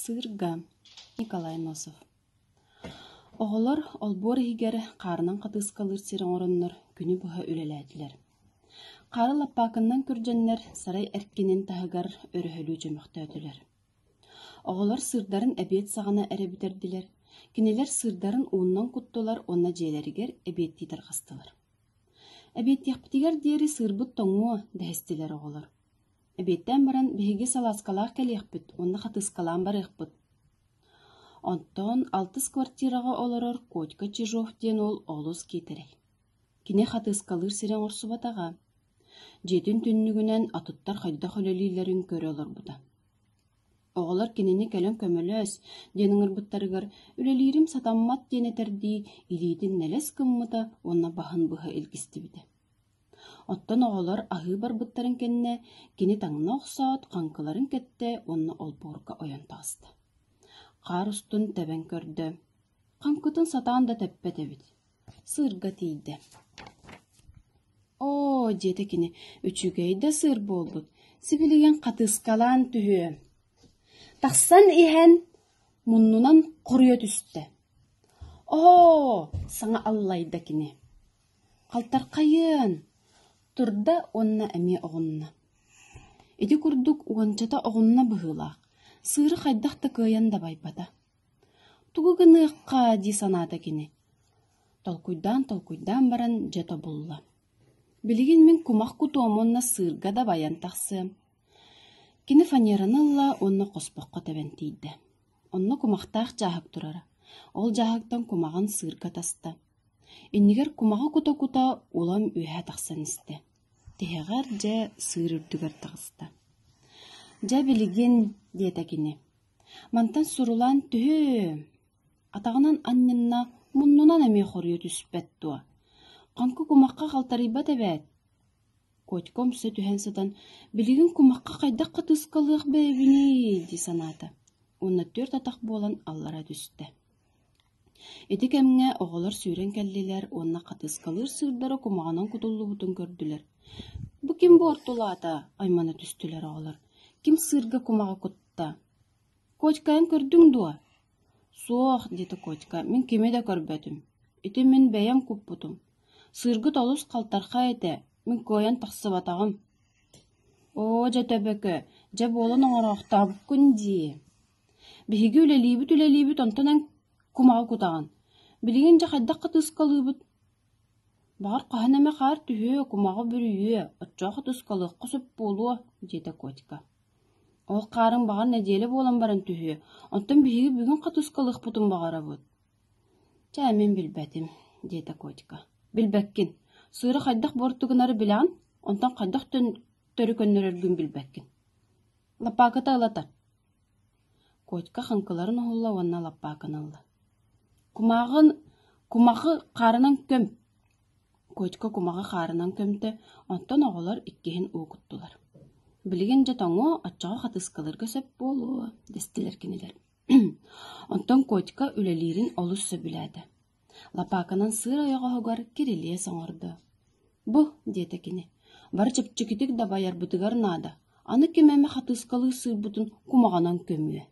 Сырга. Николай Носов. Оғылар олбор егер қарынан қатысқалыр серен орыннар күні бұға үлеләділер. Қары лаппақыннан көрженлер сарай әркенен тағығар өріхілі жөміқті өтілер. Оғылар сырдарын әбет сағана әребітерділер. Кенелер сырдарын уыннан құттылар, онна жейлерігер әбет дейтір қастылар. Әбет яқпытигер дері сырбыт тоңуы дәстілер оғылар. Әбеттен баран бігеге саласкалақ кәлеқпіт, онна қатысқалан бар еқпіт. Онтон 6 квартираға оларар Котька Чижов ден ол олыс кетірей. Кене қатысқалыр сирен орсы батаға. Жетін түннігінен атыттар қайда қөлелейлерін көрі олар бұда. Оғылар кенені кәлін көміліс, денің ұрбыттарығар, үлелерім сатаммат денетерді, илейдің нәлес кыммыта, онна бағын бұға елгісті біді. Оттан оғылар ағы бар бұттарын кенне, кені таңына оқсат, қанқыларын кетті, онна олборға ойын тағысты. Қар ұстын тәбен көрді. Қанқытын сатаан да тәппеті біді. Сырға тейді. О, деді кені, үчігейді сыр болдық. Сібілеген қатысқалан түхі. Тақсан ихен мұннынан құрия түсті. О, саңа аллайды кені. Қалтар қайын. Тұрда онна әме оғынна. Эди күрдік уанчата оғынна бұғылақ. Сыры қайдақты көйен байпата. Туғығыны ыққа ди санады кені. Толкуйдан баран жето бұлла. Білеген мен кумақ күтуам онна сырға да баян тақсы. Кені фанеранылла онна қоспаққа тәбен тейді. Онна кумақтақ жағық тұрары. Ол жағықтан кумағын сырға таста. Еннігер кумағы күта-күта олам үйә тақсан істі. Тегер жа сыр үрдігер тағысты. Жа білеген деді кені. Мантан сұрулан түхі. Атағынан анненна мұннынан әме қория түспәттуа. Қанқы кумаққа қалтарыба дәбәт. Котьком сө түхен садан білеген кумаққа қайдақ қатысқалық бәйбіне ди санаты. Онна 4 атақ болан аллара түсті. Эти кәміңе оғылар сүйрен кәллелер, онна қатысқалыр сырдары кумағанан күтулы бұтын көрділер. Бұ кем бортулата, айманы түстілер оғылар. Кем сырға кумаға күтті? Котькайын көрдің дуа? Соқ, деді Котька, мен кеме де көрбәдім. Эти мен бәйім көп бұтым. Сырғы толыс қалтарқа еті, мен көйен тақсы батағым. О, жа тәбәкі, жа болын оңырақта бұқ күнде. Бігігі үлелейбіт, онтанан кумаға күтаған. Білеген жа қайдақ қатысқалыбыт. Бағар қағанаме қар түхе, кумаға бүрүйе, ұтжа қатысқалық құсып болуы, деді Котька. Ол қарың бағар нәделі болан баран түхе, онтан бігігі бүгін қатысқалық бұтын бағара бұд. Жа мен білбәдім, деді Котька. Білбәккен, сыры қайдақ бортығынары білән, онтан қайдақ төрі көннер өргін білбәккен. Лаппақыта ылатар. Котька қанқыларын ұғылла, онна лаппақын алды. Кумағы қарынан көм. Котька кумағы қарынан көмді, онтан оғылар иккеген уғыттылар. Білген жатаңу атчаға қатысқалыр көсіп болу, дестілер кенелер. Онтан Котька үлелерін олысы біләді. Лапақынан сыр аяға ғығар керелие саңырды. Бұ, деді кене, бар чепчекетік да баяр бұтығар нада. Аны кемеме қатысқалы сыр бұтын кумағанан көмуе.